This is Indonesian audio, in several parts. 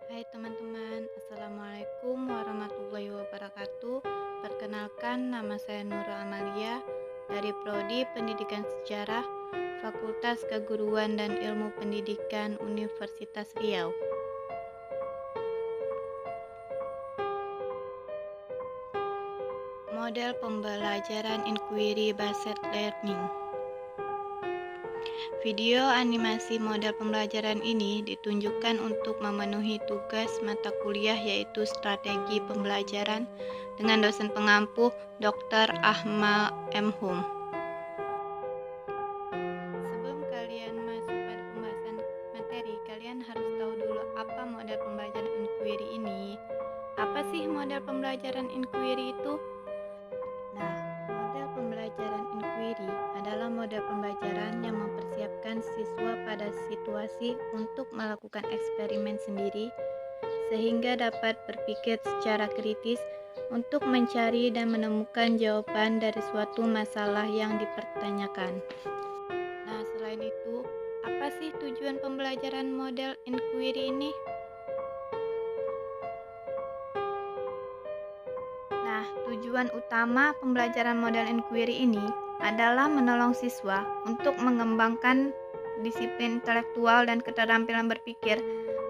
Hai teman-teman, Assalamualaikum warahmatullahi wabarakatuh. Perkenalkan, nama saya Nurul Amalia dari Prodi Pendidikan Sejarah, Fakultas Keguruan dan Ilmu Pendidikan Universitas Riau. Model pembelajaran Inquiry Based Learning. Video animasi model pembelajaran ini ditunjukkan untuk memenuhi tugas mata kuliah yaitu Strategi Pembelajaran dengan dosen pengampu Dr. Ahmad M. Hum. Sebelum kalian masuk pada pembahasan materi, kalian harus tahu dulu apa model pembelajaran inquiry ini. Apa sih model pembelajaran inquiry itu? Nah, model pembelajaran inquiry adalah model pembelajaran yang mempersiapkan siswa pada situasi untuk melakukan eksperimen sendiri, sehingga dapat berpikir secara kritis untuk mencari dan menemukan jawaban dari suatu masalah yang dipertanyakan. Nah, selain itu, apa sih tujuan pembelajaran model inquiry ini? Nah, tujuan utama pembelajaran model inquiry ini adalah menolong siswa untuk mengembangkan disiplin intelektual dan keterampilan berpikir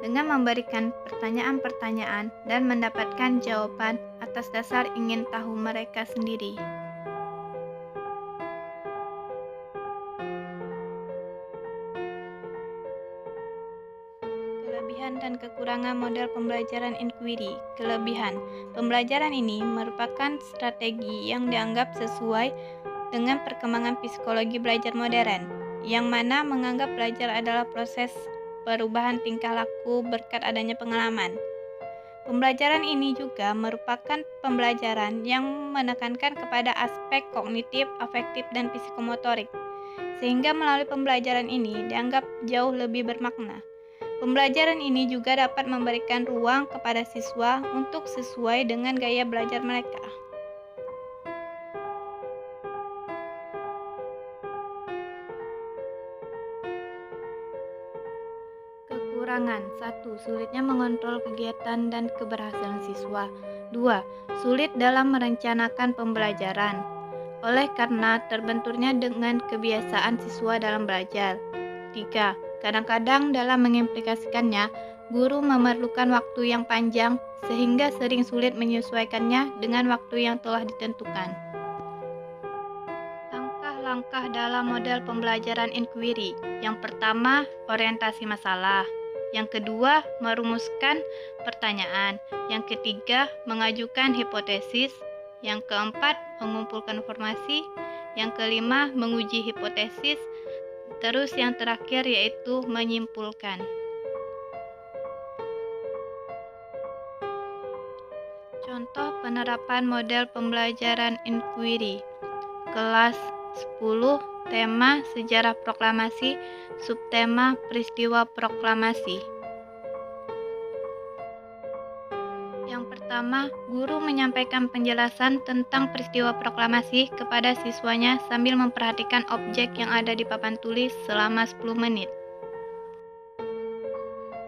dengan memberikan pertanyaan-pertanyaan dan mendapatkan jawaban atas dasar ingin tahu mereka sendiri. Kelebihan dan kekurangan model pembelajaran inquiry. Kelebihan, pembelajaran ini merupakan strategi yang dianggap sesuai dengan perkembangan psikologi belajar modern, yang mana menganggap belajar adalah proses perubahan tingkah laku berkat adanya pengalaman. Pembelajaran ini juga merupakan pembelajaran yang menekankan kepada aspek kognitif, afektif, dan psikomotorik, sehingga melalui pembelajaran ini dianggap jauh lebih bermakna. Pembelajaran ini juga dapat memberikan ruang kepada siswa untuk sesuai dengan gaya belajar mereka. Kekurangan 1. Sulitnya mengontrol kegiatan dan keberhasilan siswa. 2. Sulit dalam merencanakan pembelajaran oleh karena terbenturnya dengan kebiasaan siswa dalam belajar. 3. Kadang-kadang dalam mengimplikasikannya, guru memerlukan waktu yang panjang sehingga sering sulit menyesuaikannya dengan waktu yang telah ditentukan. Langkah-langkah dalam model pembelajaran inquiry. Yang pertama, orientasi masalah. Yang kedua, merumuskan pertanyaan. Yang ketiga, mengajukan hipotesis. Yang keempat, mengumpulkan informasi. Yang kelima, menguji hipotesis. Terus yang terakhir yaitu menyimpulkan. Contoh penerapan model pembelajaran inquiry. Kelas 10, tema Sejarah Proklamasi, subtema Peristiwa Proklamasi. Yang pertama, guru menyampaikan penjelasan tentang peristiwa proklamasi kepada siswanya sambil memperhatikan objek yang ada di papan tulis selama 10 menit.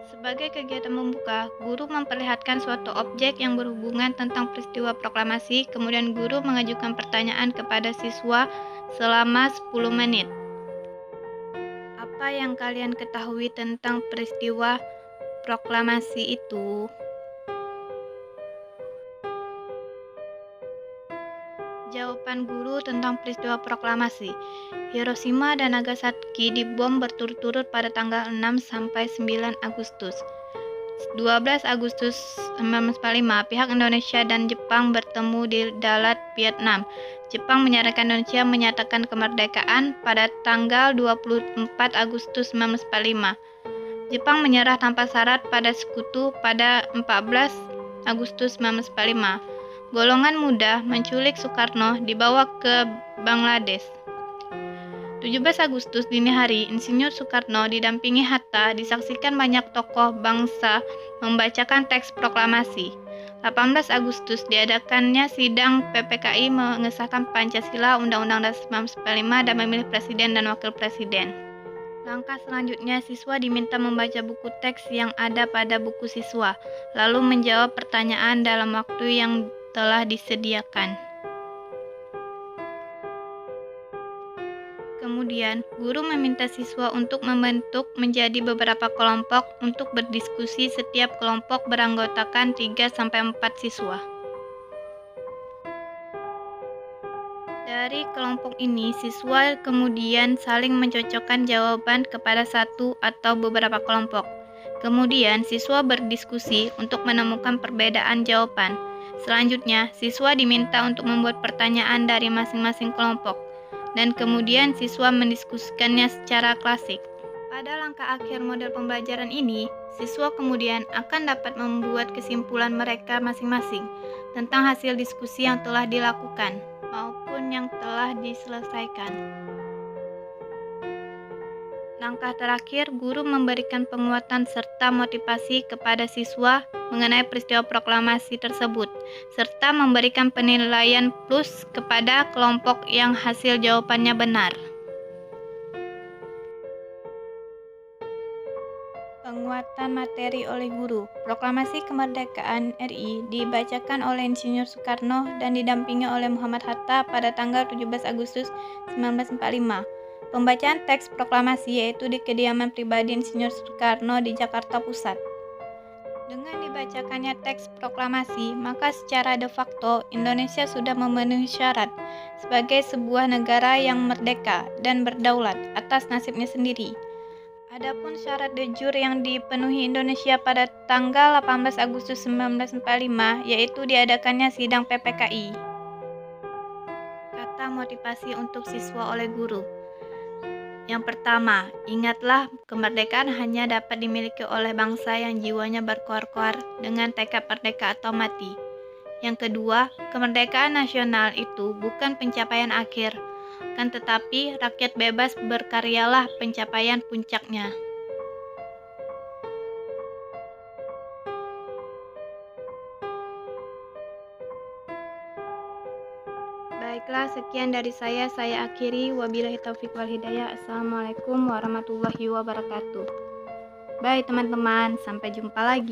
Sebagai kegiatan membuka, guru memperlihatkan suatu objek yang berhubungan tentang peristiwa proklamasi, kemudian guru mengajukan pertanyaan kepada siswa selama 10 menit. Apa yang kalian ketahui tentang peristiwa proklamasi itu? Jawaban guru tentang peristiwa proklamasi. Hiroshima dan Nagasaki dibom berturut-turut pada tanggal 6 sampai 9 Agustus. 12 Agustus 1945, pihak Indonesia dan Jepang bertemu di Dalat, Vietnam. Jepang menyarankan Indonesia menyatakan kemerdekaan pada tanggal 24 Agustus 1945. Jepang menyerah tanpa syarat pada sekutu pada 14 Agustus 1945. Golongan muda menculik Soekarno dibawa ke Bangladesh. 17 Agustus dini hari, Insinyur Soekarno didampingi Hatta disaksikan banyak tokoh bangsa membacakan teks proklamasi. 18 Agustus diadakannya sidang PPKI mengesahkan Pancasila, Undang-Undang Dasar 1945 dan memilih presiden dan wakil presiden. Langkah selanjutnya, siswa diminta membaca buku teks yang ada pada buku siswa, lalu menjawab pertanyaan dalam waktu yang telah disediakan. Kemudian, guru meminta siswa untuk membentuk menjadi beberapa kelompok untuk berdiskusi. Setiap kelompok beranggotakan 3-4 siswa. Dari kelompok ini, siswa kemudian saling mencocokkan jawaban kepada satu atau beberapa kelompok. Kemudian, siswa berdiskusi untuk menemukan perbedaan jawaban. Selanjutnya, siswa diminta untuk membuat pertanyaan dari masing-masing kelompok, dan kemudian siswa mendiskusikannya secara klasik. Pada langkah akhir model pembelajaran ini, siswa kemudian akan dapat membuat kesimpulan mereka masing-masing tentang hasil diskusi yang telah dilakukan maupun yang telah diselesaikan. Langkah terakhir, guru memberikan penguatan serta motivasi kepada siswa mengenai peristiwa proklamasi tersebut, serta memberikan penilaian plus kepada kelompok yang hasil jawabannya benar. Penguatan materi oleh guru. Proklamasi Kemerdekaan RI dibacakan oleh Insinyur Soekarno dan didampingi oleh Muhammad Hatta pada tanggal 17 Agustus 1945. Pembacaan teks proklamasi yaitu di kediaman pribadi Insinyur Soekarno di Jakarta Pusat. Dengan dibacakannya teks proklamasi, maka secara de facto Indonesia sudah memenuhi syarat sebagai sebuah negara yang merdeka dan berdaulat atas nasibnya sendiri. Adapun syarat de jure yang dipenuhi Indonesia pada tanggal 18 Agustus 1945 yaitu diadakannya sidang PPKI. Kata motivasi untuk siswa oleh guru. Yang pertama, ingatlah kemerdekaan hanya dapat dimiliki oleh bangsa yang jiwanya berkoar-koar dengan tekad merdeka atau mati. Yang kedua, kemerdekaan nasional itu bukan pencapaian akhir, kan tetapi rakyat bebas berkaryalah pencapaian puncaknya. Baiklah, sekian dari saya akhiri. Wabillahi taufik wal hidayah. Assalamualaikum warahmatullahi wabarakatuh. Bye teman-teman, sampai jumpa lagi.